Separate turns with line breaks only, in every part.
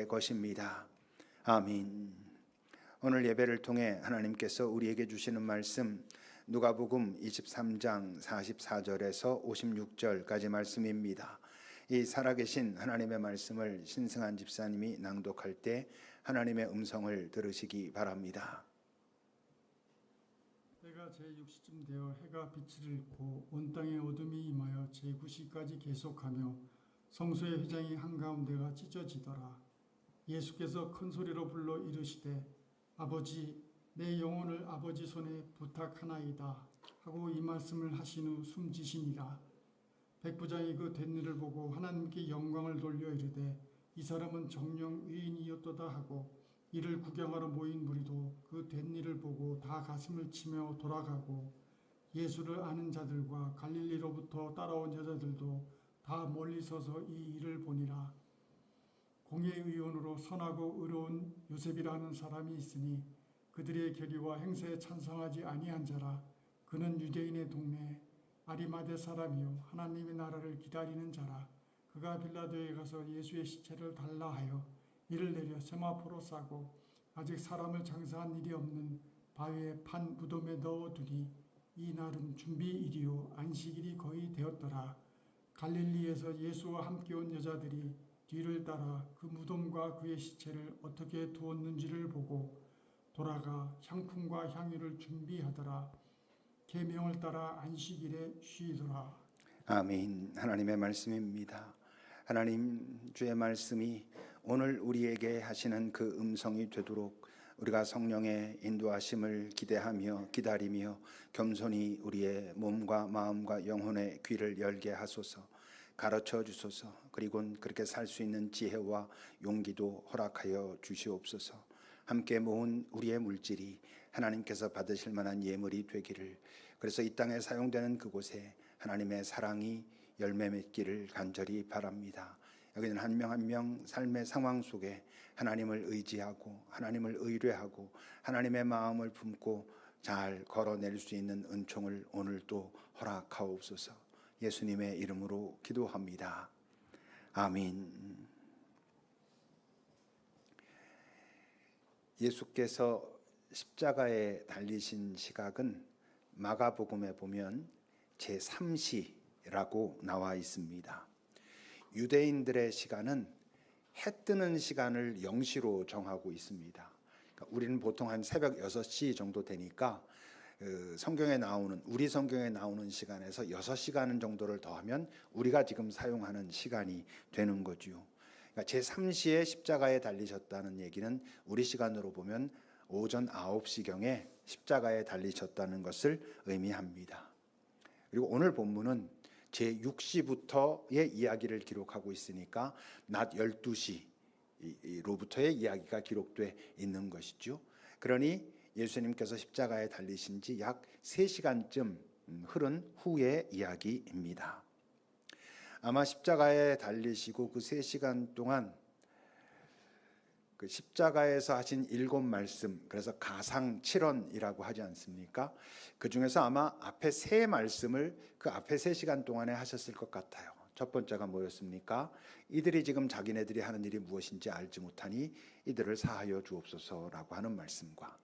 것입니다. 아멘. 오늘 예배를 통해 하나님께서 우리에게 주시는 말씀 누가복음 23장 44절에서 56절까지 말씀입니다. 이 살아계신 하나님의 말씀을 신승한 집사님이 낭독할 때 하나님의 음성을 들으시기 바랍니다.
때가 제6시쯤 되어 해가 빛을 잃고 온 땅에 어둠이 임하여 제9시까지 계속하며 성소의 휘장이 한가운데가 찢어지더라. 예수께서 큰 소리로 불러 이르시되 아버지 내 영혼을 아버지 손에 부탁하나이다 하고 이 말씀을 하신 후 숨지시니라. 백부장이 그 된 일을 보고 하나님께 영광을 돌려 이르되 이 사람은 정녕 의인이었도다 하고 이를 구경하러 모인 무리도 그 된 일을 보고 다 가슴을 치며 돌아가고 예수를 아는 자들과 갈릴리로부터 따라온 여자들도 다 멀리 서서 이 일을 보니라. 공회의원으로 선하고 의로운 요셉이라는 사람이 있으니 그들의 결의와 행세에 찬성하지 아니한 자라. 그는 유대인의 동네 아리마대 사람이요 하나님의 나라를 기다리는 자라. 그가 빌라도에 가서 예수의 시체를 달라 하여 이를 내려 세마포로 싸고 아직 사람을 장사한 일이 없는 바위에 판 무덤에 넣어두니 이 날은 준비일이요 안식일이 거의 되었더라. 갈릴리에서 예수와 함께 온 여자들이 뒤를 따라 그 무덤과 그의 시체를 어떻게 두었는지를 보고 돌아가 향품과 향유를 준비하더라. 계명을 따라 안식일에 쉬더라.
아멘. 하나님의 말씀입니다. 하나님 주의 말씀이 오늘 우리에게 하시는 그 음성이 되도록 우리가 성령의 인도하심을 기대하며 기다리며 겸손히 우리의 몸과 마음과 영혼의 귀를 열게 하소서. 가르쳐 주소서. 그리고 그렇게 살 수 있는 지혜와 용기도 허락하여 주시옵소서. 함께 모은 우리의 물질이 하나님께서 받으실 만한 예물이 되기를, 그래서 이 땅에 사용되는 그곳에 하나님의 사랑이 열매 맺기를 간절히 바랍니다. 여기는 한 명 한 명 삶의 상황 속에 하나님을 의지하고 하나님을 의뢰하고 하나님의 마음을 품고 잘 걸어낼 수 있는 은총을 오늘도 허락하옵소서. 예수님의 이름으로 기도합니다. 아멘. 예수께서 십자가에 달리신 시각은 마가복음에 보면 제3시라고 나와 있습니다. 유대인들의 시간은 해 뜨는 시간을 0시로 정하고 있습니다. 그러니까 우리는 보통 한 새벽 6시 정도 되니까 성경에 나오는, 우리 성경에 나오는 시간에서 6시간 정도를 더하면 우리가 지금 사용하는 시간이 되는 거죠. 그러니까 제3시에 십자가에 달리셨다는 얘기는 우리 시간으로 보면 오전 9시경에 십자가에 달리셨다는 것을 의미합니다. 그리고 오늘 본문은 제6시부터의 이야기를 기록하고 있으니까 낮 12시로부터의 이야기가 기록되어 있는 것이죠. 그러니 예수님께서 십자가에 달리신 지 약 3시간쯤 흐른 후의 이야기입니다. 아마 십자가에 달리시고 그 3시간 동안 그 십자가에서 하신 7말씀, 그래서 가상 7언이라고 하지 않습니까? 그 중에서 아마 앞에 3말씀을 그 앞에 3시간 동안에 하셨을 것 같아요. 첫 번째가 뭐였습니까? 이들이 지금 자기네들이 하는 일이 무엇인지 알지 못하니 이들을 사하여 주옵소서라고 하는 말씀과,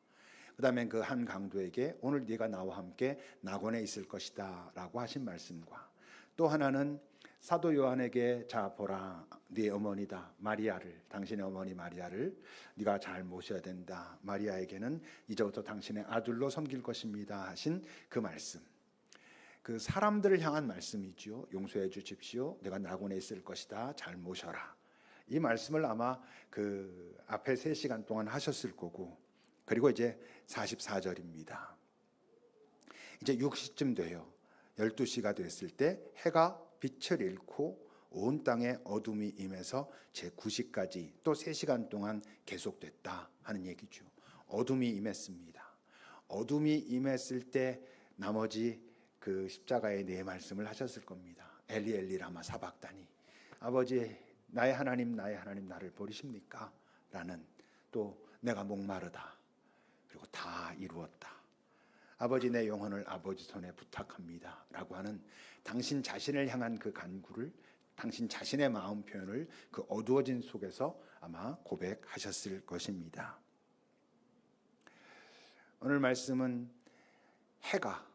그 다음에 그 한 강도에게 오늘 네가 나와 함께 낙원에 있을 것이다 라고 하신 말씀과, 또 하나는 사도 요한에게 자 보라 네 어머니다 마리아를, 당신의 어머니 마리아를 네가 잘 모셔야 된다. 마리아에게는 이제부터 당신의 아들로 섬길 것입니다 하신 그 말씀, 그 사람들을 향한 말씀이죠. 용서해 주십시오. 내가 낙원에 있을 것이다. 잘 모셔라. 이 말씀을 아마 그 앞에 3시간 동안 하셨을 거고, 그리고 이제 44절입니다. 이제 6시쯤 돼요. 12시가 됐을 때 해가 빛을 잃고 온 땅에 어둠이 임해서 제9시까지 또 3시간 동안 계속됐다 하는 얘기죠. 어둠이 임했습니다. 어둠이 임했을 때 나머지 그 십자가의 4말씀을 하셨을 겁니다. 엘리 엘리 라마 사박다니, 아버지 나의 하나님 나의 하나님 나를 버리십니까? 라는, 또 내가 목마르다, 그리고 다 이루었다, 아버지 내 영혼을 아버지 손에 부탁합니다 라고 하는 당신 자신을 향한 그 간구를 당신 자신의 마음 표현을 그 어두워진 속에서 아마 고백하셨을 것입니다. 오늘 말씀은 해가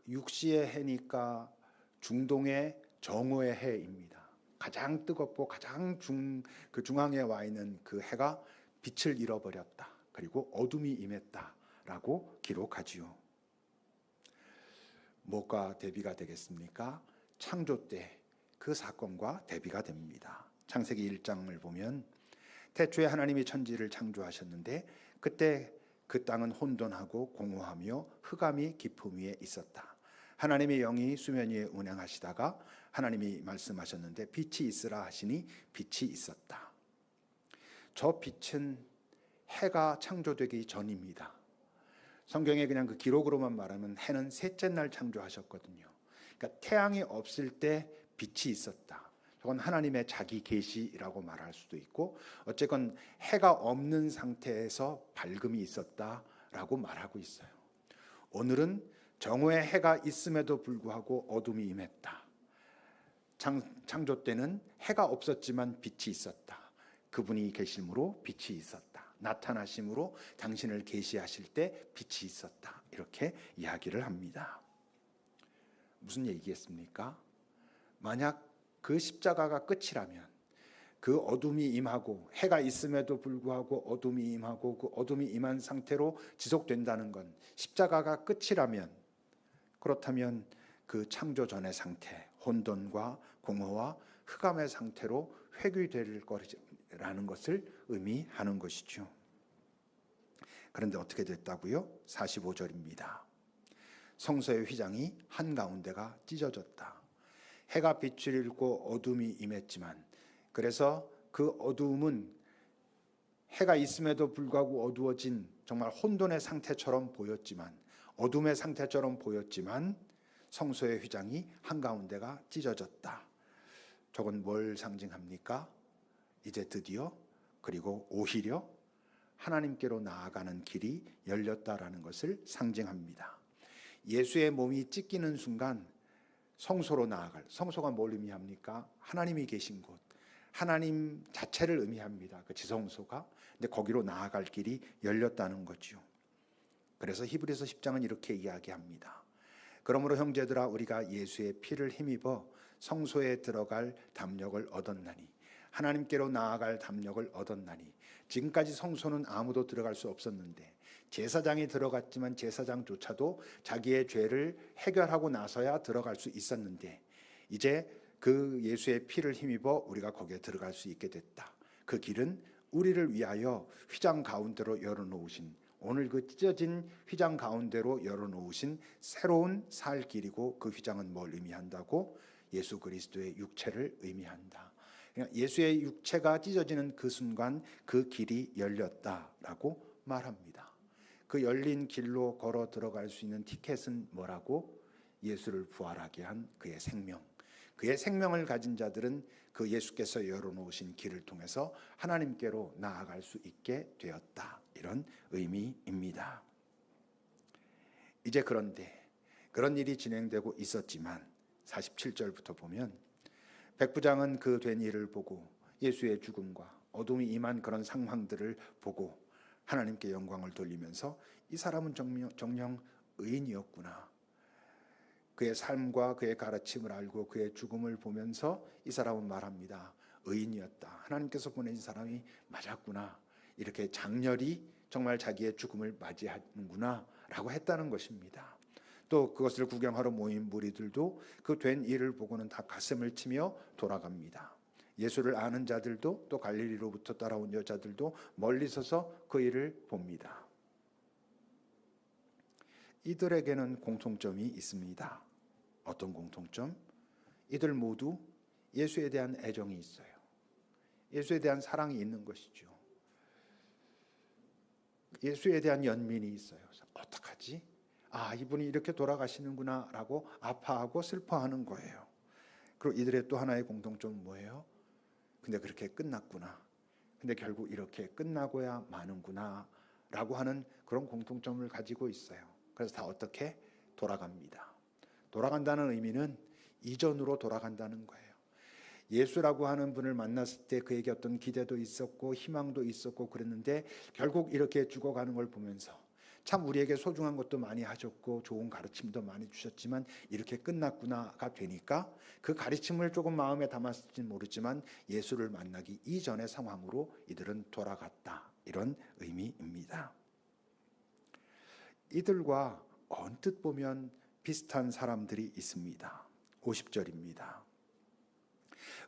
육시의 해니까 중동의 정오의 해입니다. 가장 뜨겁고 가장 중앙에 와 있는 그 해가 빛을 잃어버렸다. 그리고 어둠이 임했다라고 기록하지요. 무엇과 대비가 되겠습니까? 창조 때 그 사건과 대비가 됩니다. 창세기 1장을 보면 태초에 하나님이 천지를 창조하셨는데 그때 그 땅은 혼돈하고 공허하며 흑암이 깊음 위에 있었다. 하나님의 영이 수면 위에 운행하시다가 하나님이 말씀하셨는데 빛이 있으라 하시니 빛이 있었다. 저 빛은 해가 창조되기 전입니다. 성경에 그냥 그 기록으로만 말하면 해는 셋째 날 창조하셨거든요. 그러니까 태양이 없을 때 빛이 있었다. 저건 하나님의 자기 계시라고 말할 수도 있고 어쨌건 해가 없는 상태에서 밝음이 있었다라고 말하고 있어요. 오늘은 정오의 해가 있음에도 불구하고 어둠이 임했다. 창조 때는 해가 없었지만 빛이 있었다. 그분이 계심으로 빛이 있었다. 나타나심으로 당신을 계시하실 때 빛이 있었다. 이렇게 이야기를 합니다. 무슨 얘기겠습니까? 만약 그 십자가가 끝이라면 그 어둠이 임하고 해가 있음에도 불구하고 어둠이 임하고 그 어둠이 임한 상태로 지속된다는 건 십자가가 끝이라면 그렇다면 그 창조 전의 상태 혼돈과 공허와 흑암의 상태로 회귀될 거라는 것을 의미하는 것이죠. 그런데 어떻게 됐다고요? 45절입니다. 성소의 휘장이 한가운데가 찢어졌다. 해가 빛을 잃고 어둠이 임했지만 그래서 그 어두움은 해가 있음에도 불구하고 어두워진 정말 혼돈의 상태처럼 보였지만 어둠의 상태처럼 보였지만 성소의 휘장이 한가운데가 찢어졌다. 저건 뭘 상징합니까? 이제 드디어 그리고 오히려 하나님께로 나아가는 길이 열렸다라는 것을 상징합니다. 예수의 몸이 찢기는 순간 성소로 나아갈, 성소가 뭘 의미합니까? 하나님이 계신 곳, 하나님 자체를 의미합니다. 그 지성소가. 근데 거기로 나아갈 길이 열렸다는 거죠. 그래서 히브리서 10장은 이렇게 이야기합니다. 그러므로 형제들아 우리가 예수의 피를 힘입어 성소에 들어갈 담력을 얻었나니 하나님께로 나아갈 담력을 얻었나니 지금까지 성소는 아무도 들어갈 수 없었는데 제사장이 들어갔지만 제사장조차도 자기의 죄를 해결하고 나서야 들어갈 수 있었는데 이제 그 예수의 피를 힘입어 우리가 거기에 들어갈 수 있게 됐다. 그 길은 우리를 위하여 휘장 가운데로 열어놓으신 오늘 그 찢어진 휘장 가운데로 열어놓으신 새로운 살 길이고 그 휘장은 뭘 의미한다고? 예수 그리스도의 육체를 의미한다. 예수의 육체가 찢어지는 그 순간 그 길이 열렸다라고 말합니다. 그 열린 길로 걸어 들어갈 수 있는 티켓은 뭐라고? 예수를 부활하게 한 그의 생명. 그의 생명을 가진 자들은 그 예수께서 열어놓으신 길을 통해서 하나님께로 나아갈 수 있게 되었다. 이런 의미입니다. 이제 그런데 그런 일이 진행되고 있었지만 47절부터 보면 백부장은 그 된 일을 보고 예수의 죽음과 어둠이 임한 그런 상황들을 보고 하나님께 영광을 돌리면서 이 사람은 정녕 의인이었구나. 그의 삶과 그의 가르침을 알고 그의 죽음을 보면서 이 사람은 말합니다. 의인이었다. 하나님께서 보내신 사람이 맞았구나. 이렇게 장렬히 정말 자기의 죽음을 맞이하는구나 라고 했다는 것입니다. 또 그것을 구경하러 모인 무리들도 그 된 일을 보고는 다 가슴을 치며 돌아갑니다. 예수를 아는 자들도 또 갈릴리로부터 따라온 여자들도 멀리 서서 그 일을 봅니다. 이들에게는 공통점이 있습니다. 어떤 공통점? 이들 모두 예수에 대한 애정이 있어요. 예수에 대한 사랑이 있는 것이죠. 예수에 대한 연민이 있어요. 어떡하지? 아, 이분이 이렇게 돌아가시는구나 라고 아파하고 슬퍼하는 거예요. 그리고 이들의 또 하나의 공통점은 뭐예요? 근데 그렇게 끝났구나. 근데 결국 이렇게 끝나고야 마는구나 라고 하는 그런 공통점을 가지고 있어요. 그래서 다 어떻게? 돌아갑니다. 돌아간다는 의미는 이전으로 돌아간다는 거예요. 예수라고 하는 분을 만났을 때 그에게 어떤 기대도 있었고 희망도 있었고 그랬는데 결국 이렇게 죽어가는 걸 보면서 참 우리에게 소중한 것도 많이 하셨고 좋은 가르침도 많이 주셨지만 이렇게 끝났구나가 되니까 그 가르침을 조금 마음에 담았을지는 모르지만 예수를 만나기 이전의 상황으로 이들은 돌아갔다, 이런 의미입니다. 이들과 언뜻 보면 비슷한 사람들이 있습니다. 50절입니다.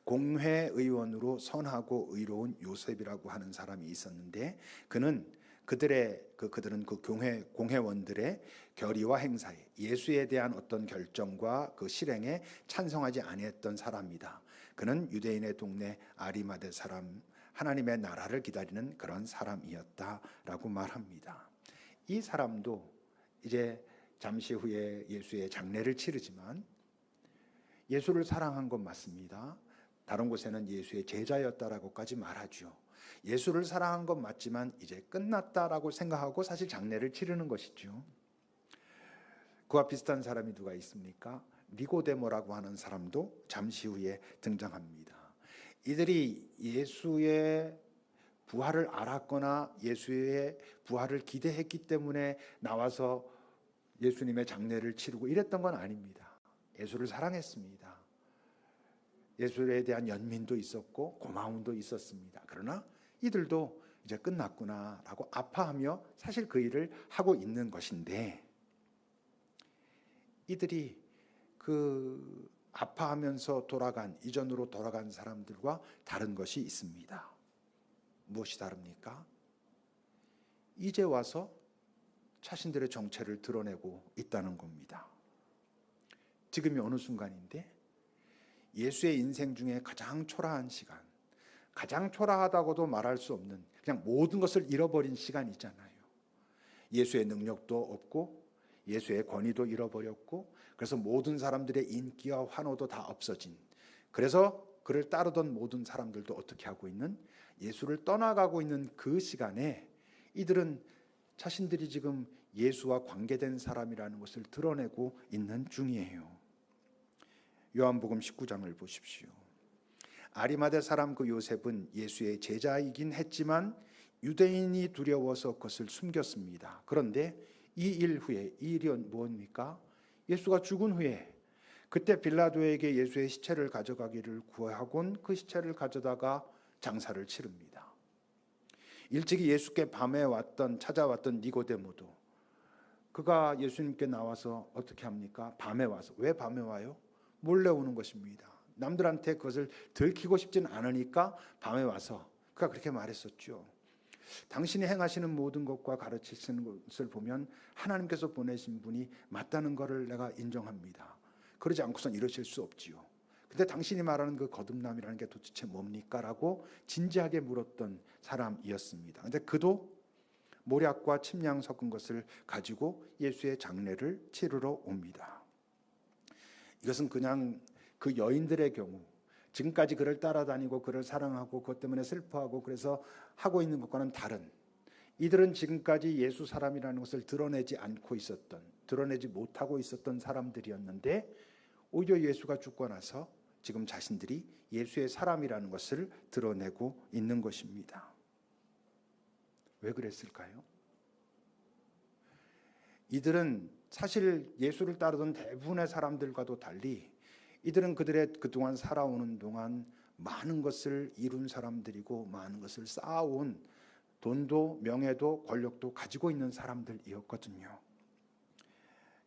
공회의원으로 선하고 의로운 요셉이라고 하는 사람이 있었는데 그들은 그 공회원들의 결의와 행사에, 예수에 대한 어떤 결정과 그 실행에 찬성하지 아니했던 사람이다. 그는 유대인의 동네 아리마대 사람, 하나님의 나라를 기다리는 그런 사람이었다라고 말합니다. 이 사람도 이제 잠시 후에 예수의 장례를 치르지만 예수를 사랑한 건 맞습니다. 다른 곳에는 예수의 제자였다라고까지 말하죠. 예수를 사랑한 건 맞지만 이제 끝났다라고 생각하고 사실 장례를 치르는 것이죠. 그와 비슷한 사람이 누가 있습니까? 니고데모라고 하는 사람도 잠시 후에 등장합니다. 이들이 예수의 부활을 알았거나 예수의 부활을 기대했기 때문에 나와서 예수님의 장례를 치르고 이랬던 건 아닙니다. 예수를 사랑했습니다. 예수에 대한 연민도 있었고 고마움도 있었습니다. 그러나 이들도 이제 끝났구나라고 아파하며 사실 그 일을 하고 있는 것인데 이들이 그 아파하면서 이전으로 돌아간 사람들과 다른 것이 있습니다. 무엇이 다릅니까? 이제 와서 자신들의 정체를 드러내고 있다는 겁니다. 지금이 어느 순간인데 예수의 인생 중에 가장 초라한 시간, 가장 초라하다고도 말할 수 없는 그냥 모든 것을 잃어버린 시간이잖아요. 예수의 능력도 없고 예수의 권위도 잃어버렸고 그래서 모든 사람들의 인기와 환호도 다 없어진, 그래서 그를 따르던 모든 사람들도 어떻게 하고 있는, 예수를 떠나가고 있는 그 시간에 이들은 자신들이 지금 예수와 관계된 사람이라는 것을 드러내고 있는 중이에요. 요한복음 19장을 보십시오. 아리마대 사람 그 요셉은 예수의 제자이긴 했지만 유대인이 두려워서 그것을 숨겼습니다. 그런데 이 일이 뭡니까? 예수가 죽은 후에 그때 빌라도에게 예수의 시체를 가져가기를 구하곤 그 시체를 가져다가 장사를 치릅니다. 일찍이 예수께 찾아왔던 니고데모도 그가 예수님께 나와서 어떻게 합니까? 밤에 와서. 왜 밤에 와요? 몰래 오는 것입니다. 남들한테 그것을 들키고 싶진 않으니까 밤에 와서 그가 그렇게 말했었죠. 당신이 행하시는 모든 것과 가르치시는 것을 보면 하나님께서 보내신 분이 맞다는 것을 내가 인정합니다. 그러지 않고선 이러실 수 없지요. 근데 당신이 말하는 그 거듭남이라는 게 도대체 뭡니까? 라고 진지하게 물었던 사람이었습니다. 근데 그도 모략과 침량 섞은 것을 가지고 예수의 장례를 치르러 옵니다. 이것은 그냥 그 여인들의 경우, 지금까지 그를 따라다니고 그를 사랑하고 그것 때문에 슬퍼하고 그래서 하고 있는 것과는 다른, 이들은 지금까지 예수 사람이라는 것을 드러내지 못하고 있었던 사람들이었는데 오히려 예수가 죽고 나서 지금 자신들이 예수의 사람이라는 것을 드러내고 있는 것입니다. 왜 그랬을까요? 이들은 사실 예수를 따르던 대부분의 사람들과도 달리 이들은 그들의 그동안 살아오는 동안 많은 것을 이룬 사람들이고 많은 것을 쌓아온, 돈도 명예도 권력도 가지고 있는 사람들이었거든요.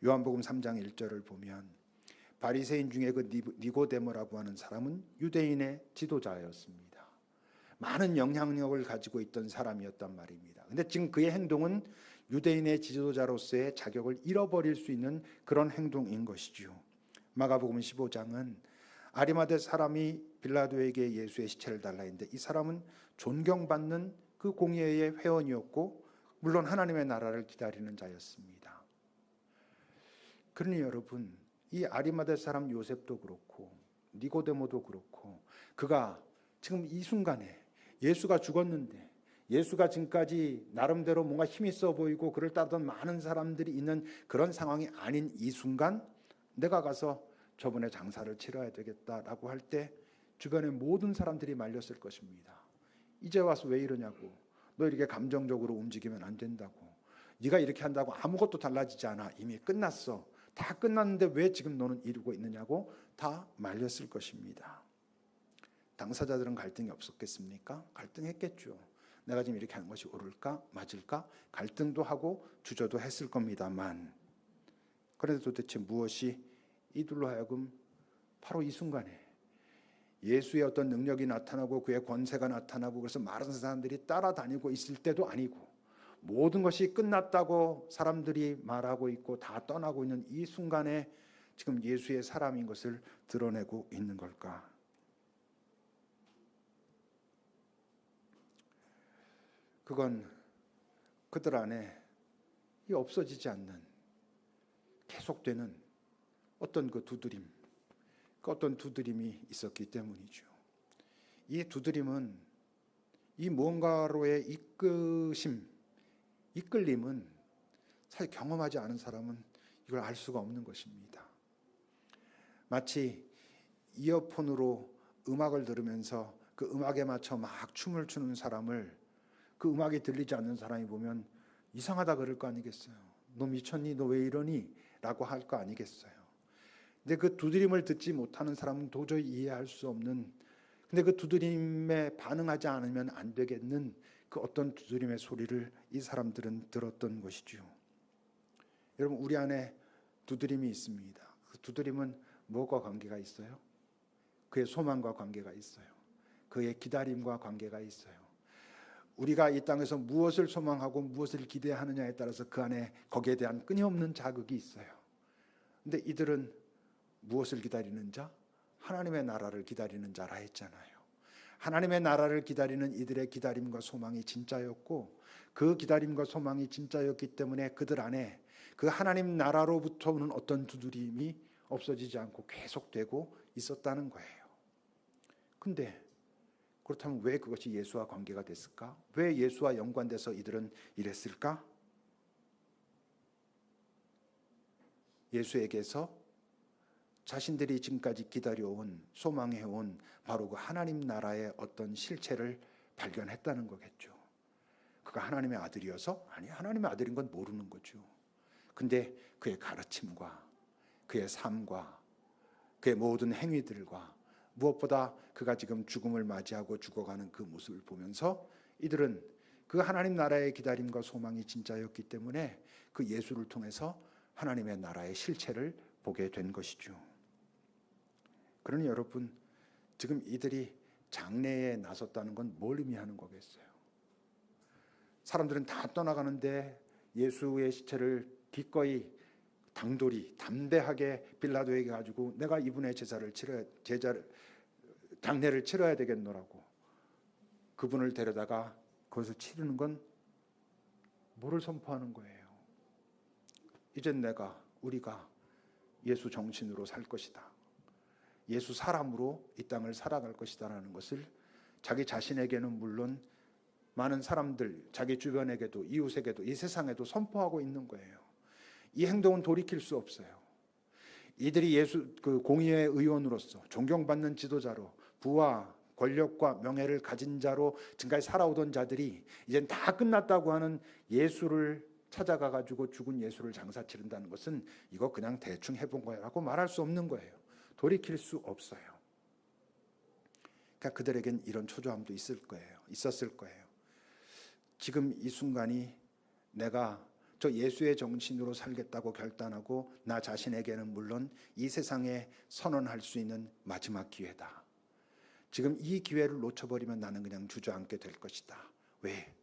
요한복음 3장 1절을 보면 바리새인 중에 그 니고데모라고 하는 사람은 유대인의 지도자였습니다. 많은 영향력을 가지고 있던 사람이었단 말입니다. 근데 지금 그의 행동은 유대인의 지도자로서의 자격을 잃어버릴 수 있는 그런 행동인 것이죠. 마가복음 15장은 아리마대 사람이 빌라도에게 예수의 시체를 달라 했는데 이 사람은 존경받는 그 공회의 회원이었고 물론 하나님의 나라를 기다리는 자였습니다. 그러니 여러분, 이 아리마대 사람 요셉도 그렇고 니고데모도 그렇고 그가 지금 이 순간에 예수가 죽었는데 예수가 지금까지 나름대로 뭔가 힘 있어 보이고 그를 따르던 많은 사람들이 있는 그런 상황이 아닌 이 순간 내가 가서 저분의 장사를 치러야 되겠다라고 할 때 주변의 모든 사람들이 말렸을 것입니다. 이제 와서 왜 이러냐고. 너 이렇게 감정적으로 움직이면 안 된다고. 네가 이렇게 한다고 아무것도 달라지지 않아. 이미 끝났어. 다 끝났는데 왜 지금 너는 이러고 있느냐고 다 말렸을 것입니다. 당사자들은 갈등이 없었겠습니까? 갈등했겠죠. 내가 지금 이렇게 하는 것이 옳을까 맞을까 갈등도 하고 주저도 했을 겁니다만, 그런데 도대체 무엇이 이들로 하여금 바로 이 순간에 예수의 어떤 능력이 나타나고 그의 권세가 나타나고 그래서 많은 사람들이 따라다니고 있을 때도 아니고 모든 것이 끝났다고 사람들이 말하고 있고 다 떠나고 있는 이 순간에 지금 예수의 사람인 것을 드러내고 있는 걸까? 그건 그들 안에 이 없어지지 않는 계속되는 어떤 그 두드림, 그 어떤 두드림이 있었기 때문이죠. 이 두드림은 이 무언가로의 이끌림은 사실 경험하지 않은 사람은 이걸 알 수가 없는 것입니다. 마치 이어폰으로 음악을 들으면서 그 음악에 맞춰 막 춤을 추는 사람을 그 음악이 들리지 않는 사람이 보면 이상하다 그럴 거 아니겠어요. 너 미쳤니? 너 왜 이러니? 라고 할 거 아니겠어요. 근데 그 두드림을 듣지 못하는 사람은 도저히 이해할 수 없는, 근데 그 두드림에 반응하지 않으면 안 되겠는 그 어떤 두드림의 소리를 이 사람들은 들었던 것이죠. 여러분, 우리 안에 두드림이 있습니다. 그 두드림은 무엇과 관계가 있어요? 그의 소망과 관계가 있어요. 그의 기다림과 관계가 있어요. 우리가 이 땅에서 무엇을 소망하고 무엇을 기대하느냐에 따라서 그 안에 거기에 대한 끊임없는 자극이 있어요. 근데 이들은 무엇을 기다리는 자? 하나님의 나라를 기다리는 자라 했잖아요. 하나님의 나라를 기다리는 이들의 기다림과 소망이 진짜였고, 그 기다림과 소망이 진짜였기 때문에 그들 안에 그 하나님 나라로부터 오는 어떤 두드림이 없어지지 않고 계속되고 있었다는 거예요. 근데 그렇다면 왜 그것이 예수와 관계가 됐을까? 왜 예수와 연관돼서 이들은 이랬을까? 예수에게서 자신들이 지금까지 기다려온, 소망해온 바로 그 하나님 나라의 어떤 실체를 발견했다는 거겠죠. 그가 하나님의 아들이어서? 아니, 하나님의 아들인 건 모르는 거죠. 근데 그의 가르침과 그의 삶과 그의 모든 행위들과 무엇보다 그가 지금 죽음을 맞이하고 죽어가는 그 모습을 보면서 이들은 그 하나님 나라의 기다림과 소망이 진짜였기 때문에 그 예수를 통해서 하나님의 나라의 실체를 보게 된 것이죠. 그러니 여러분, 지금 이들이 장례에 나섰다는 건 뭘 의미하는 거겠어요? 사람들은 다 떠나가는데 예수의 시체를 기꺼이 당돌이 담대하게 빌라도에게 가지고 내가 이분의 장례를 치러야 되겠노라고 그분을 데려다가 그것을 치르는 건 뭐를 선포하는 거예요? 이젠 우리가 예수 정신으로 살 것이다. 예수 사람으로 이 땅을 살아갈 것이다라는 것을 자기 자신에게는 물론 많은 사람들, 자기 주변에게도 이웃에게도 이 세상에도 선포하고 있는 거예요. 이 행동은 돌이킬 수 없어요. 이들이 예수 그 공의의 의원으로서 존경받는 지도자로 부와 권력과 명예를 가진 자로 지금까지 살아오던 자들이 이젠 다 끝났다고 하는 예수를 찾아가 가지고 죽은 예수를 장사 치른다는 것은 이거 그냥 대충 해본 거야라고 말할 수 없는 거예요. 돌이킬 수 없어요. 그러니까 그들에겐 이런 초조함도 있었을 거예요. 지금 이 순간이 내가 저 예수의 정신으로 살겠다고 결단하고 나 자신에게는 물론 이 세상에 선언할 수 있는 마지막 기회다. 지금 이 기회를 놓쳐버리면 나는 그냥 주저앉게 될 것이다. 왜?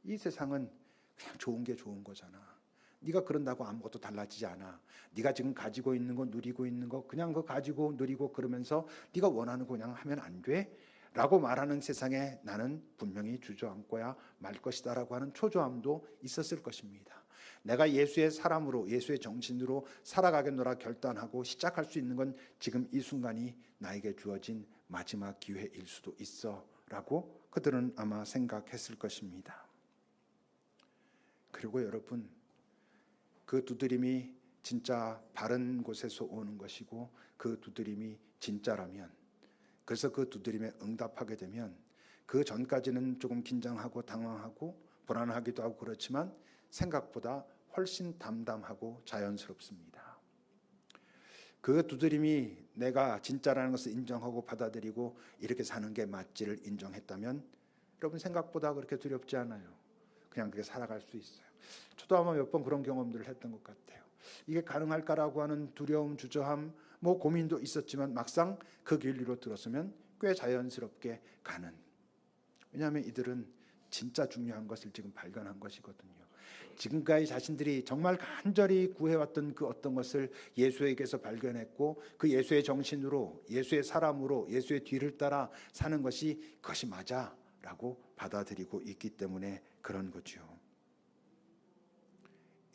이 세상은 그냥 좋은 게 좋은 거잖아. 네가 그런다고 아무것도 달라지지 않아. 네가 지금 가지고 있는 거, 누리고 있는 거 그냥 그거 가지고 누리고 그러면서 네가 원하는 거 그냥 하면 안 돼? 라고 말하는 세상에 나는 분명히 주저앉고야 말 것이다 라고 하는 초조함도 있었을 것입니다. 내가 예수의 사람으로 예수의 정신으로 살아가겠노라 결단하고 시작할 수 있는 건 지금 이 순간이 나에게 주어진 마지막 기회일 수도 있어 라고 그들은 아마 생각했을 것입니다. 그리고 여러분, 그 두드림이 진짜 바른 곳에서 오는 것이고 그 두드림이 진짜라면 그래서 그 두드림에 응답하게 되면 그 전까지는 조금 긴장하고 당황하고 불안하기도 하고 그렇지만 생각보다 훨씬 담담하고 자연스럽습니다. 그 두드림이 내가 진짜라는 것을 인정하고 받아들이고 이렇게 사는 게 맞지를 인정했다면 여러분 생각보다 그렇게 두렵지 않아요. 그냥 그렇게 살아갈 수 있어요. 저도 아마 몇 번 그런 경험들을 했던 것 같아요. 이게 가능할까라고 하는 두려움, 주저함, 고민도 있었지만 막상 그 길 위로 들어서면 꽤 자연스럽게 가는. 왜냐하면 이들은 진짜 중요한 것을 지금 발견한 것이거든요. 지금까지 자신들이 정말 간절히 구해왔던 그 어떤 것을 예수에게서 발견했고 그 예수의 정신으로, 예수의 사람으로, 예수의 뒤를 따라 사는 것이 그것이 맞아라고 받아들이고 있기 때문에 그런 거죠.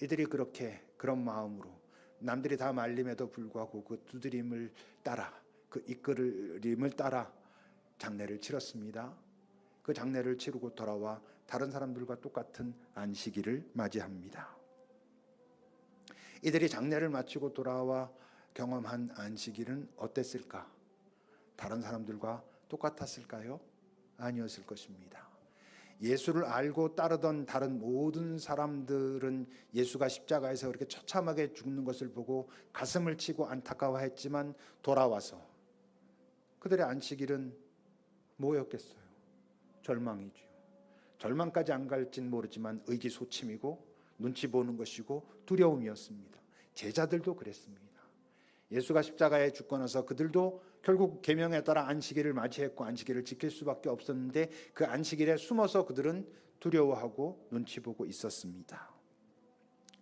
이들이 그렇게 그런 마음으로 남들이 다 말림에도 불구하고 그 두드림을 따라, 그 이끌림을 따라 장례를 치렀습니다. 그 장례를 치르고 돌아와 다른 사람들과 똑같은 안식일을 맞이합니다. 이들이 장례를 마치고 돌아와 경험한 안식일은 어땠을까? 다른 사람들과 똑같았을까요? 아니었을 것입니다. 예수를 알고 따르던 다른 모든 사람들은 예수가 십자가에서 그렇게 처참하게 죽는 것을 보고 가슴을 치고 안타까워했지만 돌아와서 그들의 안식일은 뭐였겠어요? 절망이죠. 절망까지 안 갈진 모르지만 의기소침이고 눈치 보는 것이고 두려움이었습니다. 제자들도 그랬습니다. 예수가 십자가에 죽고 나서 그들도 결국 계명에 따라 안식일을 맞이했고 안식일을 지킬 수밖에 없었는데 그 안식일에 숨어서 그들은 두려워하고 눈치 보고 있었습니다.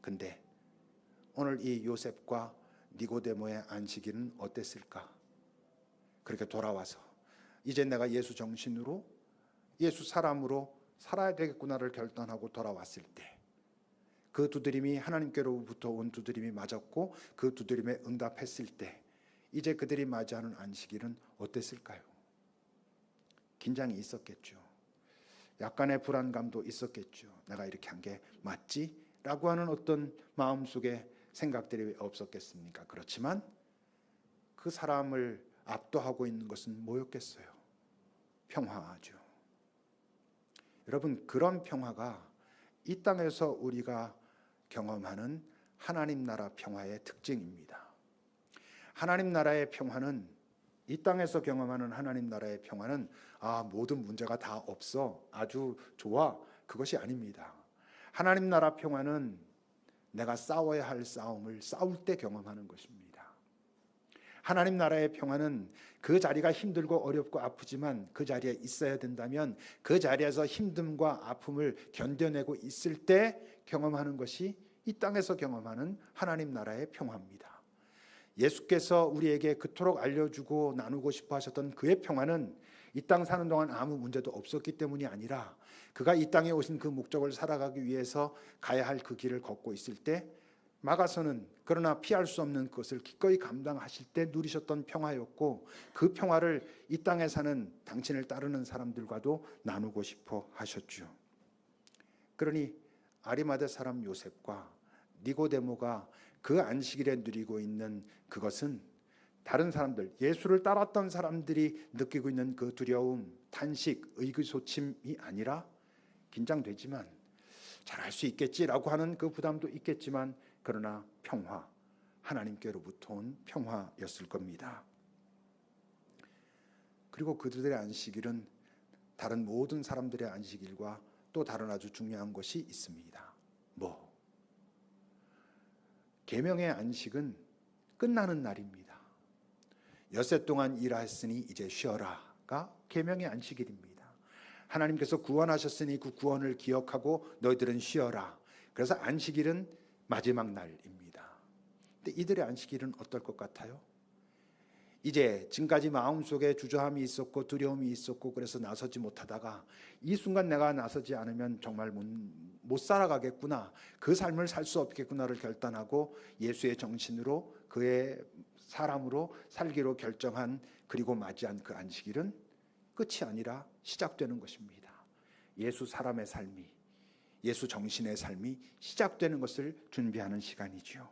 근데 오늘 이 요셉과 니고데모의 안식일은 어땠을까? 그렇게 돌아와서 이제 내가 예수 정신으로 예수 사람으로 살아야 되겠구나를 결단하고 돌아왔을 때 그 두드림이 하나님께로부터 온 두드림이 맞았고 그 두드림에 응답했을 때 이제 그들이 맞이하는 안식일은 어땠을까요? 긴장이 있었겠죠. 약간의 불안감도 있었겠죠. 내가 이렇게 한 게 맞지? 라고 하는 어떤 마음속에 생각들이 없었겠습니까? 그렇지만 그 사람을 압도하고 있는 것은 뭐였겠어요? 평화죠. 여러분, 그런 평화가 이 땅에서 우리가 경험하는 하나님 나라 평화의 특징입니다. 하나님 나라의 평화는, 이 땅에서 경험하는 하나님 나라의 평화는 모든 문제가 다 없어, 아주 좋아, 그것이 아닙니다. 하나님 나라 평화는 내가 싸워야 할 싸움을 싸울 때 경험하는 것입니다. 하나님 나라의 평화는 그 자리가 힘들고 어렵고 아프지만 그 자리에 있어야 된다면 그 자리에서 힘듦과 아픔을 견뎌내고 있을 때 경험하는 것이 이 땅에서 경험하는 하나님 나라의 평화입니다. 예수께서 우리에게 그토록 알려주고 나누고 싶어 하셨던 그의 평화는 이 땅 사는 동안 아무 문제도 없었기 때문이 아니라 그가 이 땅에 오신 그 목적을 살아가기 위해서 가야 할 그 길을 걷고 있을 때 막아서는 그러나 피할 수 없는 것을 기꺼이 감당하실 때 누리셨던 평화였고 그 평화를 이 땅에 사는 당신을 따르는 사람들과도 나누고 싶어 하셨죠. 그러니 아리마대 사람 요셉과 니고데모가 그 안식일에 누리고 있는 그것은 다른 사람들, 예수를 따랐던 사람들이 느끼고 있는 그 두려움, 탄식, 의기소침이 아니라 긴장되지만 잘할 수 있겠지라고 하는 그 부담도 있겠지만 그러나 평화, 하나님께로부터 온 평화였을 겁니다. 그리고 그들의 안식일은 다른 모든 사람들의 안식일과 또 다른 아주 중요한 것이 있습니다. 계명의 안식은 끝나는 날입니다. 엿새 동안 일하였으니 이제 쉬어라가 계명의 안식일입니다. 하나님께서 구원하셨으니 그 구원을 기억하고 너희들은 쉬어라. 그래서 안식일은 마지막 날입니다. 근데 이들의 안식일은 어떨 것 같아요? 이제 지금까지 마음속에 주저함이 있었고 두려움이 있었고 그래서 나서지 못하다가 이 순간 내가 나서지 않으면 정말 못 살아가겠구나, 그 삶을 살 수 없겠구나를 결단하고 예수의 정신으로 그의 사람으로 살기로 결정한 그리고 맞이한 그 안식일은 끝이 아니라 시작되는 것입니다. 예수 사람의 삶이, 예수 정신의 삶이 시작되는 것을 준비하는 시간이지요.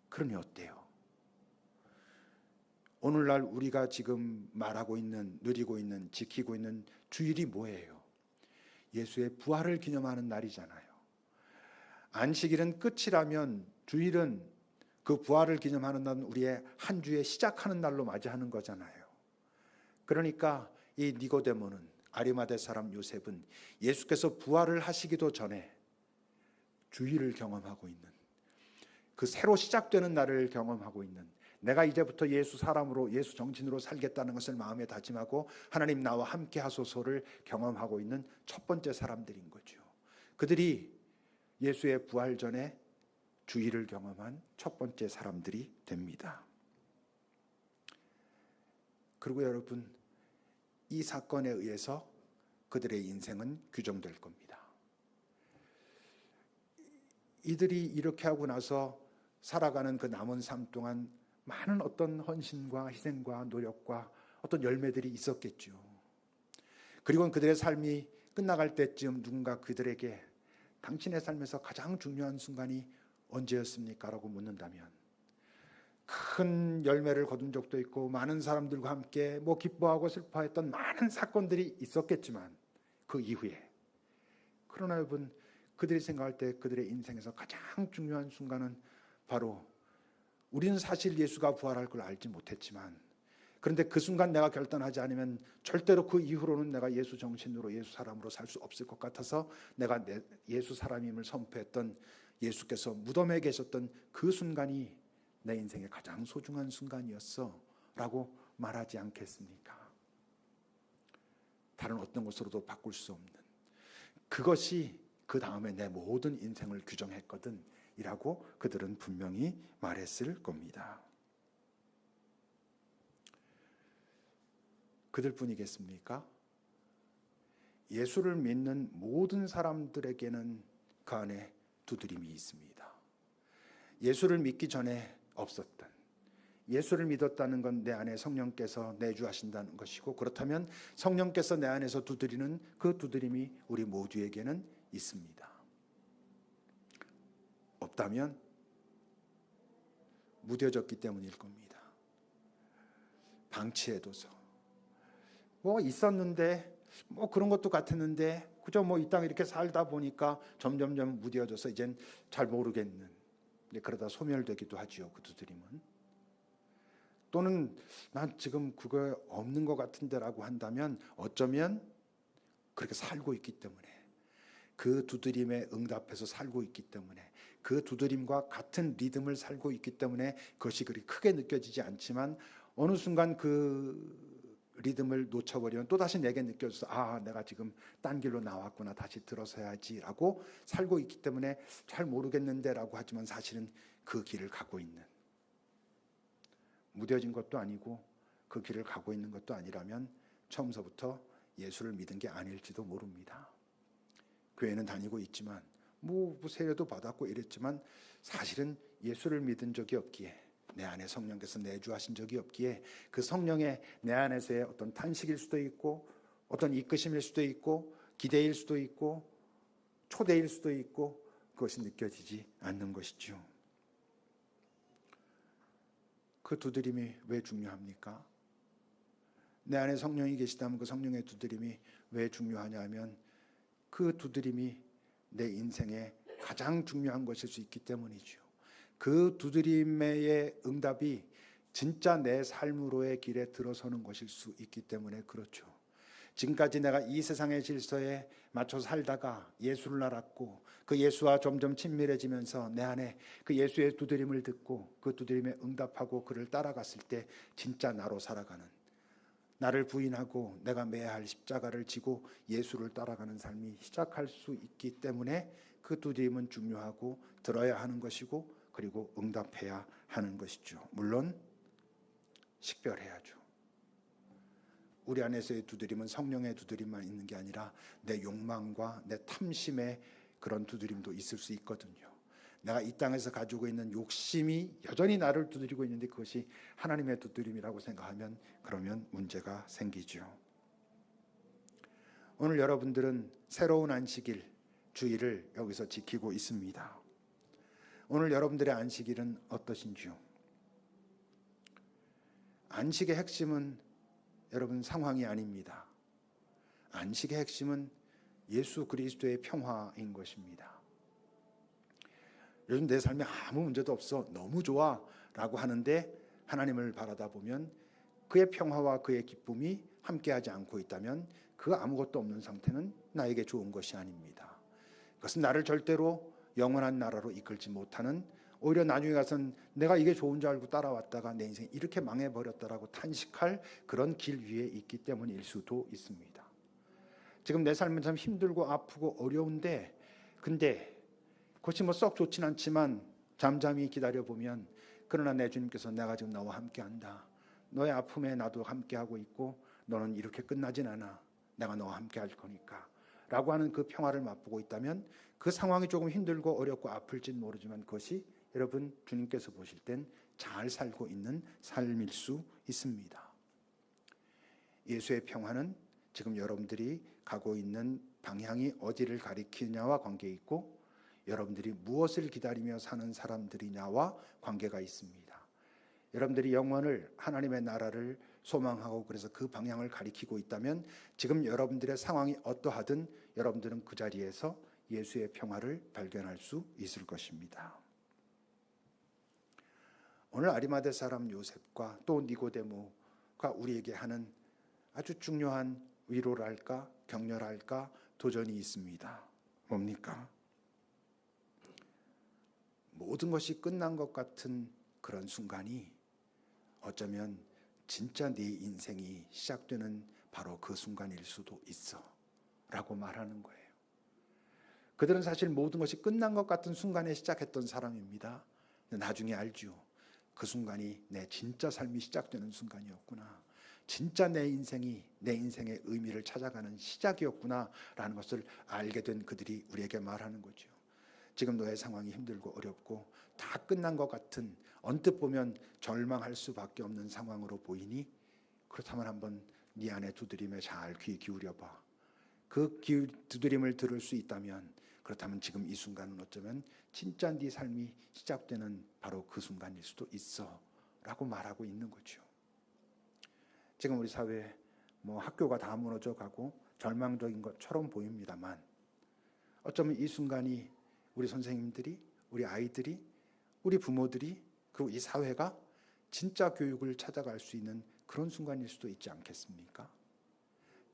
그러니 어때요? 오늘날 우리가 지금 말하고 있는, 누리고 있는, 지키고 있는 주일이 뭐예요? 예수의 부활을 기념하는 날이잖아요. 안식일은 끝이라면 주일은 그 부활을 기념하는 날, 우리의 한 주의 시작하는 날로 맞이하는 거잖아요. 그러니까 이 니고데모는, 아리마대 사람 요셉은 예수께서 부활을 하시기도 전에 주일을 경험하고 있는, 그 새로 시작되는 날을 경험하고 있는, 내가 이제부터 예수 사람으로, 예수 정신으로 살겠다는 것을 마음에 다짐하고 하나님 나와 함께 하소서를 경험하고 있는 첫 번째 사람들인 거죠. 그들이 예수의 부활 전에 주일을 경험한 첫 번째 사람들이 됩니다. 그리고 여러분, 이 사건에 의해서 그들의 인생은 규정될 겁니다. 이들이 이렇게 하고 나서 살아가는 그 남은 삶 동안 많은 어떤 헌신과 희생과 노력과 어떤 열매들이 있었겠죠. 그리고 그들의 삶이 끝나갈 때쯤 누군가 그들에게 당신의 삶에서 가장 중요한 순간이 언제였습니까? 라고 묻는다면 큰 열매를 거둔 적도 있고 많은 사람들과 함께 기뻐하고 슬퍼했던 많은 사건들이 있었겠지만 그 이후에, 그러나 여러분, 그들이 생각할 때 그들의 인생에서 가장 중요한 순간은 바로, 우리는 사실 예수가 부활할 걸 알지 못했지만, 그런데 그 순간 내가 결단하지 않으면 절대로 그 이후로는 내가 예수 정신으로, 예수 사람으로 살 수 없을 것 같아서 내가 예수 사람임을 선포했던, 예수께서 무덤에 계셨던 그 순간이 내 인생의 가장 소중한 순간이었어 라고 말하지 않겠습니까? 다른 어떤 것으로도 바꿀 수 없는, 그것이 그 다음에 내 모든 인생을 규정했거든 이라고 그들은 분명히 말했을 겁니다. 그들뿐이겠습니까? 예수를 믿는 모든 사람들에게는 그 안에 두드림이 있습니다. 예수를 믿기 전에 없었던, 예수를 믿었다는 건 내 안에 성령께서 내주하신다는 것이고, 그렇다면 성령께서 내 안에서 두드리는 그 두드림이 우리 모두에게는 있습니다. 없다면 무뎌졌기 때문일 겁니다. 방치해둬서 있었는데 그런 것도 같았는데 그저 이 땅에 이렇게 살다 보니까 점점점 무뎌져서 이젠 잘 모르겠는, 그러다 소멸되기도 하지요. 그 두드림은. 또는 난 지금 그거 없는 것 같은데라고 한다면 어쩌면 그렇게 살고 있기 때문에, 그 두드림에 응답해서 살고 있기 때문에, 그 두드림과 같은 리듬을 살고 있기 때문에 그것이 그리 크게 느껴지지 않지만 어느 순간 그 리듬을 놓쳐버리면 또다시 내게 느껴져서 내가 지금 딴 길로 나왔구나, 다시 들어서야지 라고 살고 있기 때문에 잘 모르겠는데 라고 하지만 사실은 그 길을 가고 있는, 무뎌진 것도 아니고 그 길을 가고 있는 것도 아니라면 처음서부터 예수를 믿은 게 아닐지도 모릅니다. 교회는 다니고 있지만 세례도 받았고 이랬지만 사실은 예수를 믿은 적이 없기에, 내 안에 성령께서 내주하신 적이 없기에 그 성령의 내 안에서의 어떤 탄식일 수도 있고, 어떤 이끄심일 수도 있고, 기대일 수도 있고, 초대일 수도 있고, 그것이 느껴지지 않는 것이죠. 그 두드림이 왜 중요합니까? 내 안에 성령이 계시다면 그 성령의 두드림이 왜 중요하냐면 그 두드림이 내 인생의 가장 중요한 것일 수 있기 때문이죠. 그 두드림의 응답이 진짜 내 삶으로의 길에 들어서는 것일 수 있기 때문에 그렇죠. 지금까지 내가 이 세상의 질서에 맞춰 살다가 예수를 알았고 그 예수와 점점 친밀해지면서 내 안에 그 예수의 두드림을 듣고 그 두드림에 응답하고 그를 따라갔을 때 진짜 나로 살아가는, 나를 부인하고 내가 매야 할 십자가를 지고 예수를 따라가는 삶이 시작할 수 있기 때문에 그 두드림은 중요하고 들어야 하는 것이고, 그리고 응답해야 하는 것이죠. 물론 식별해야죠. 우리 안에서의 두드림은 성령의 두드림만 있는 게 아니라 내 욕망과 내 탐심의 그런 두드림도 있을 수 있거든요. 내가 이 땅에서 가지고 있는 욕심이 여전히 나를 두드리고 있는데 그것이 하나님의 두드림이라고 생각하면 그러면 문제가 생기죠. 오늘 여러분들은 새로운 안식일, 주일을 여기서 지키고 있습니다. 오늘 여러분들의 안식일은 어떠신지요? 안식의 핵심은 여러분 상황이 아닙니다. 안식의 핵심은 예수 그리스도의 평화인 것입니다. 요즘 내 삶에 아무 문제도 없어, 너무 좋아 라고 하는데 하나님을 바라다 보면 그의 평화와 그의 기쁨이 함께하지 않고 있다면 그 아무것도 없는 상태는 나에게 좋은 것이 아닙니다. 그것은 나를 절대로 영원한 나라로 이끌지 못하는, 오히려 나중에 가서는 내가 이게 좋은 줄 알고 따라왔다가 내 인생이 이렇게 망해버렸다라고 탄식할 그런 길 위에 있기 때문일 수도 있습니다. 지금 내 삶은 참 힘들고 아프고 어려운데, 근데 그것이 뭐 썩 좋진 않지만 잠잠히 기다려보면, 그러나 내 주님께서 내가 지금 너와 함께한다, 너의 아픔에 나도 함께하고 있고 너는 이렇게 끝나진 않아, 내가 너와 함께할 거니까 라고 하는 그 평화를 맛보고 있다면, 그 상황이 조금 힘들고 어렵고 아플진 모르지만 그것이 여러분 주님께서 보실 땐 잘 살고 있는 삶일 수 있습니다. 예수의 평화는 지금 여러분들이 가고 있는 방향이 어디를 가리키느냐와 관계 있고, 여러분들이 무엇을 기다리며 사는 사람들이냐와 관계가 있습니다. 여러분들이 영원을, 하나님의 나라를 소망하고 그래서 그 방향을 가리키고 있다면, 지금 여러분들의 상황이 어떠하든 여러분들은 그 자리에서 예수의 평화를 발견할 수 있을 것입니다. 오늘 아리마대 사람 요셉과 또 니고데모가 우리에게 하는 아주 중요한 위로랄까 격려랄까 도전이 있습니다. 뭡니까? 모든 것이 끝난 것 같은 그런 순간이 어쩌면 진짜 네 인생이 시작되는 바로 그 순간일 수도 있어 라고 말하는 거예요. 그들은 사실 모든 것이 끝난 것 같은 순간에 시작했던 사람입니다. 나중에 알죠. 그 순간이 내 진짜 삶이 시작되는 순간이었구나, 진짜 내 인생이 내 인생의 의미를 찾아가는 시작이었구나 라는 것을 알게 된 그들이 우리에게 말하는 거죠. 지금 너의 상황이 힘들고 어렵고 다 끝난 것 같은, 언뜻 보면 절망할 수밖에 없는 상황으로 보이니, 그렇다면 한번 네 안에 두드림에 잘 귀 기울여봐. 그 두드림을 들을 수 있다면, 그렇다면 지금 이 순간은 어쩌면 진짜 네 삶이 시작되는 바로 그 순간일 수도 있어 라고 말하고 있는 거죠. 지금 우리 사회에 학교가 다 무너져 가고 절망적인 것처럼 보입니다만, 어쩌면 이 순간이 우리 선생님들이, 우리 아이들이, 우리 부모들이, 그리고 이 사회가 진짜 교육을 찾아갈 수 있는 그런 순간일 수도 있지 않겠습니까?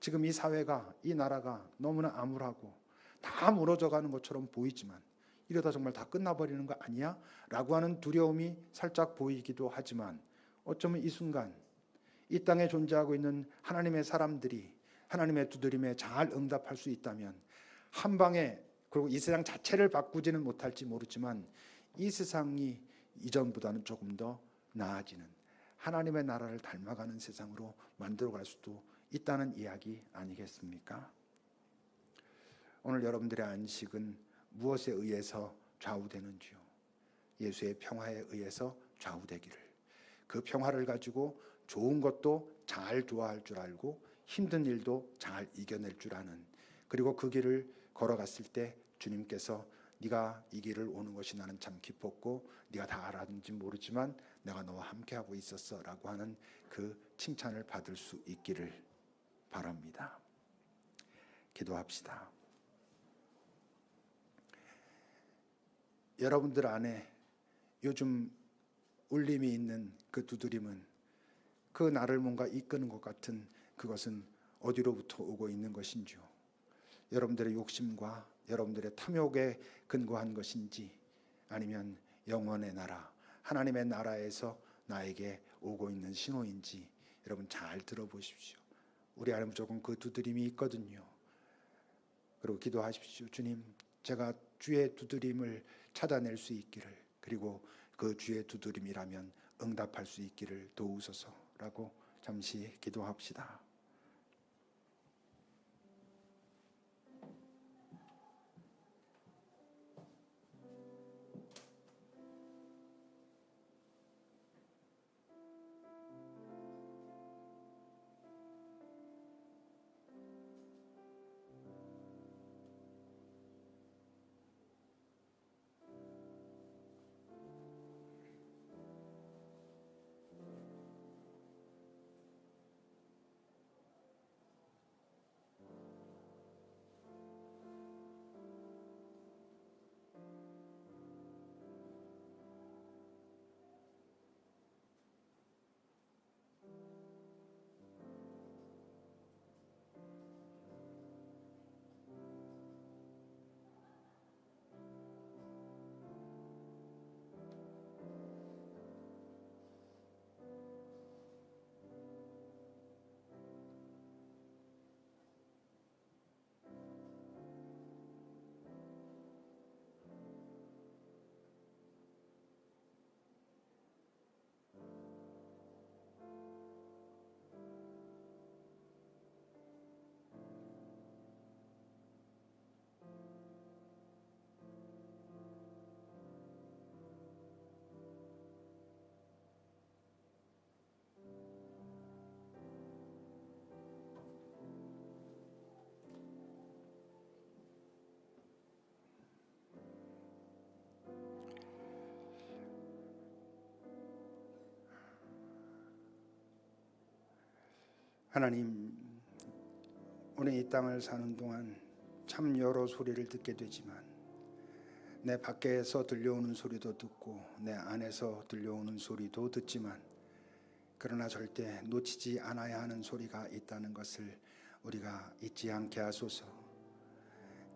지금 이 사회가, 이 나라가 너무나 암울하고 다 무너져가는 것처럼 보이지만, 이러다 정말 다 끝나버리는 거 아니야? 라고 하는 두려움이 살짝 보이기도 하지만, 어쩌면 이 순간 이 땅에 존재하고 있는 하나님의 사람들이 하나님의 두드림에 잘 응답할 수 있다면, 한 방에, 그리고 이 세상 자체를 바꾸지는 못할지 모르지만 이 세상이 이전보다는 조금 더 나아지는, 하나님의 나라를 닮아가는 세상으로 만들어갈 수도 있다는 이야기 아니겠습니까? 오늘 여러분들의 안식은 무엇에 의해서 좌우되는지요? 예수의 평화에 의해서 좌우되기를, 그 평화를 가지고 좋은 것도 잘 좋아할 줄 알고 힘든 일도 잘 이겨낼 줄 아는, 그리고 그 길을 걸어갔을 때 주님께서 네가 이 길을 오는 것이 나는 참 기뻤고 네가 다 알았는지 모르지만 내가 너와 함께하고 있었어 라고 하는 그 칭찬을 받을 수 있기를 바랍니다. 기도합시다. 여러분들 안에 요즘 울림이 있는 그 두드림은, 그 나를 뭔가 이끄는 것 같은 그것은 어디로부터 오고 있는 것인지요? 여러분들의 욕심과 여러분들의 탐욕에 근거한 것인지, 아니면 영원의 나라, 하나님의 나라에서 나에게 오고 있는 신호인지 여러분 잘 들어보십시오. 우리 안에 무조건 그 두드림이 있거든요. 그리고 기도하십시오. 주님, 제가 주의 두드림을 찾아낼 수 있기를, 그리고 그 주의 두드림이라면 응답할 수 있기를 도우소서라고 잠시 기도합시다. 하나님, 우리 이 땅을 사는 동안 참 여러 소리를 듣게 되지만 내 밖에서 들려오는 소리도 듣고 내 안에서 들려오는 소리도 듣지만 그러나 절대 놓치지 않아야 하는 소리가 있다는 것을 우리가 잊지 않게 하소서.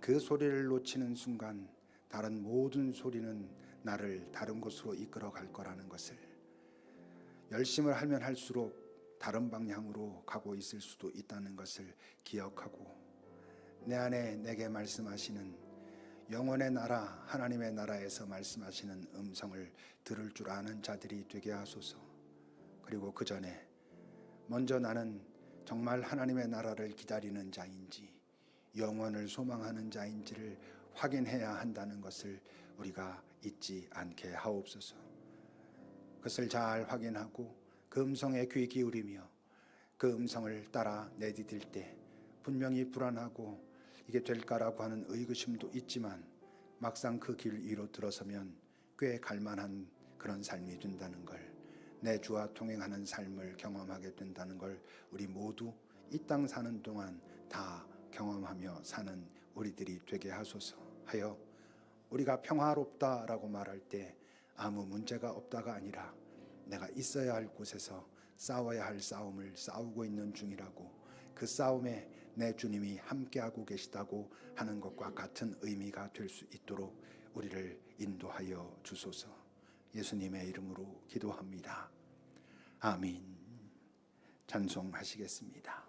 그 소리를 놓치는 순간 다른 모든 소리는 나를 다른 곳으로 이끌어 갈 거라는 것을, 열심을 하면 할수록 다른 방향으로 가고 있을 수도 있다는 것을 기억하고 내 안에 내게 말씀하시는 영원의 나라 하나님의 나라에서 말씀하시는 음성을 들을 줄 아는 자들이 되게 하소서. 그리고 그 전에 먼저 나는 정말 하나님의 나라를 기다리는 자인지 영원을 소망하는 자인지를 확인해야 한다는 것을 우리가 잊지 않게 하옵소서. 그것을 잘 확인하고 그 음성에 귀 기울이며 그 음성을 따라 내디딜 때 분명히 불안하고 이게 될까라고 하는 의구심도 있지만 막상 그 길 위로 들어서면 꽤 갈만한 그런 삶이 된다는 걸, 내 주와 동행하는 삶을 경험하게 된다는 걸 우리 모두 이 땅 사는 동안 다 경험하며 사는 우리들이 되게 하소서 하여 우리가 평화롭다라고 말할 때 아무 문제가 없다가 아니라 내가 있어야 할 곳에서 싸워야 할 싸움을 싸우고 있는 중이라고, 그 싸움에 내 주님이 함께하고 계시다고 하는 것과 같은 의미가 될 수 있도록 우리를 인도하여 주소서. 예수님의 이름으로 기도합니다. 아멘. 찬송하시겠습니다.